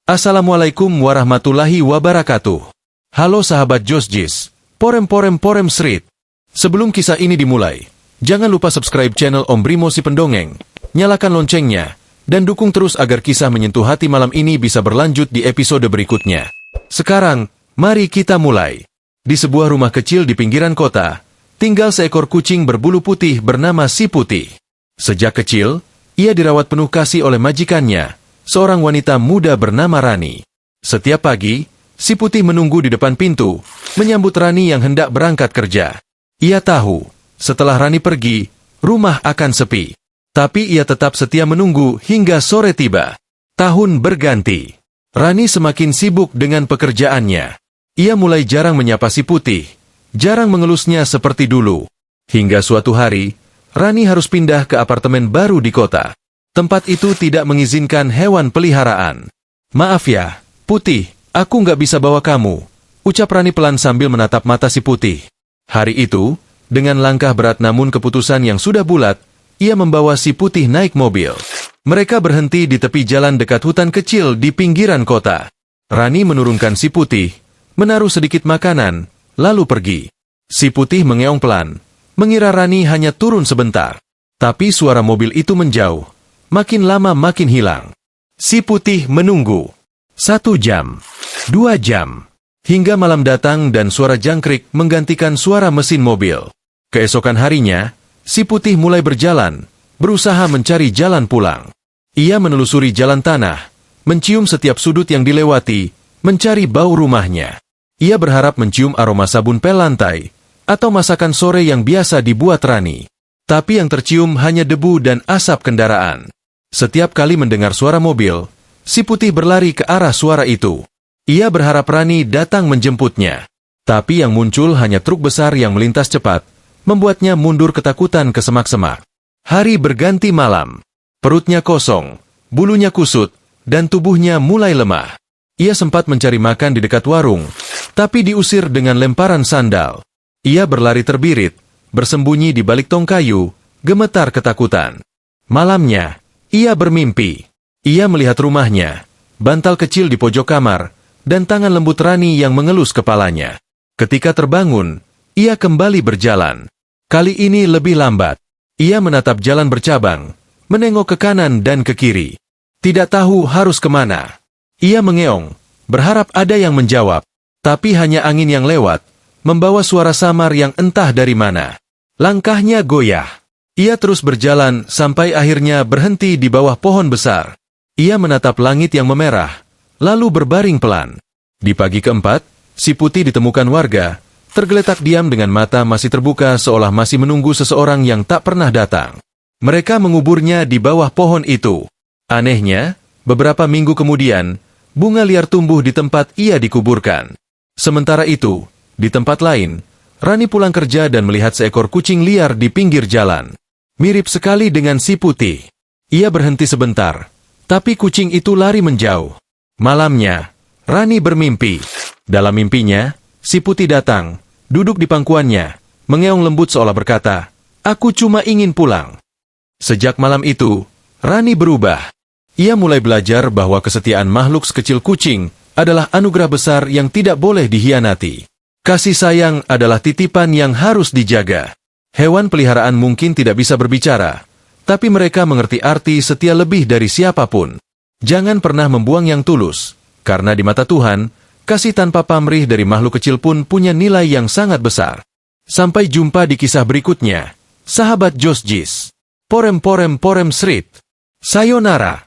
Assalamualaikum warahmatullahi wabarakatuh. Halo sahabat Josjis, porem Srit. Sebelum kisah ini dimulai, jangan lupa subscribe channel Om Brimo si Pendongeng, nyalakan loncengnya, dan dukung terus agar kisah menyentuh hati malam ini bisa berlanjut di episode berikutnya. Sekarang, mari kita mulai. Di sebuah rumah kecil di pinggiran kota, tinggal seekor kucing berbulu putih bernama Si Putih. Sejak kecil, ia dirawat penuh kasih oleh majikannya, seorang wanita muda bernama Rani. Setiap pagi, Si Putih menunggu di depan pintu, menyambut Rani yang hendak berangkat kerja. Ia tahu, setelah Rani pergi, rumah akan sepi. Tapi ia tetap setia menunggu hingga sore tiba. Tahun berganti. Rani semakin sibuk dengan pekerjaannya. Ia mulai jarang menyapa Si Putih, jarang mengelusnya seperti dulu. Hingga suatu hari, Rani harus pindah ke apartemen baru di kota. Tempat itu tidak mengizinkan hewan peliharaan. "Maaf ya, Putih, aku nggak bisa bawa kamu," ucap Rani pelan sambil menatap mata Si Putih. Hari itu, dengan langkah berat namun keputusan yang sudah bulat, ia membawa Si Putih naik mobil. Mereka berhenti di tepi jalan dekat hutan kecil di pinggiran kota. Rani menurunkan Si Putih, menaruh sedikit makanan, lalu pergi. Si Putih mengeong pelan, mengira Rani hanya turun sebentar. Tapi suara mobil itu menjauh. Makin lama makin hilang. Si Putih menunggu. 1 jam, 2 jam. Hingga malam datang dan suara jangkrik menggantikan suara mesin mobil. Keesokan harinya, Si Putih mulai berjalan, berusaha mencari jalan pulang. Ia menelusuri jalan tanah, mencium setiap sudut yang dilewati, mencari bau rumahnya. Ia berharap mencium aroma sabun pel lantai, atau masakan sore yang biasa dibuat Rani. Tapi yang tercium hanya debu dan asap kendaraan. Setiap kali mendengar suara mobil, Si Putih berlari ke arah suara itu. Ia berharap Rani datang menjemputnya. Tapi yang muncul hanya truk besar yang melintas cepat, membuatnya mundur ketakutan ke semak-semak. Hari berganti malam. Perutnya kosong, bulunya kusut, dan tubuhnya mulai lemah. Ia sempat mencari makan di dekat warung, tapi diusir dengan lemparan sandal. Ia berlari terbirit, bersembunyi di balik tong kayu, gemetar ketakutan. Malamnya, ia bermimpi. Ia melihat rumahnya, bantal kecil di pojok kamar, dan tangan lembut Rani yang mengelus kepalanya. Ketika terbangun, ia kembali berjalan. Kali ini lebih lambat. Ia menatap jalan bercabang, menengok ke kanan dan ke kiri. Tidak tahu harus kemana. Ia mengeong, berharap ada yang menjawab. Tapi hanya angin yang lewat, membawa suara samar yang entah dari mana. Langkahnya goyah. Ia terus berjalan sampai akhirnya berhenti di bawah pohon besar. Ia menatap langit yang memerah, lalu berbaring pelan. Di pagi keempat, Si Putih ditemukan warga, tergeletak diam dengan mata masih terbuka seolah masih menunggu seseorang yang tak pernah datang. Mereka menguburnya di bawah pohon itu. Anehnya, beberapa minggu kemudian, bunga liar tumbuh di tempat ia dikuburkan. Sementara itu, di tempat lain, Rani pulang kerja dan melihat seekor kucing liar di pinggir jalan. Mirip sekali dengan Si Putih. Ia berhenti sebentar, tapi kucing itu lari menjauh. Malamnya, Rani bermimpi. Dalam mimpinya, Si Putih datang, duduk di pangkuannya, mengeong lembut seolah berkata, "Aku cuma ingin pulang." Sejak malam itu, Rani berubah. Ia mulai belajar bahwa kesetiaan makhluk sekecil kucing adalah anugerah besar yang tidak boleh dihianati. Kasih sayang adalah titipan yang harus dijaga. Hewan peliharaan mungkin tidak bisa berbicara, tapi mereka mengerti arti setia lebih dari siapapun. Jangan pernah membuang yang tulus, karena di mata Tuhan, kasih tanpa pamrih dari makhluk kecil pun punya nilai yang sangat besar. Sampai jumpa di kisah berikutnya. Sahabat Josjis. Porem Srit. Sayonara.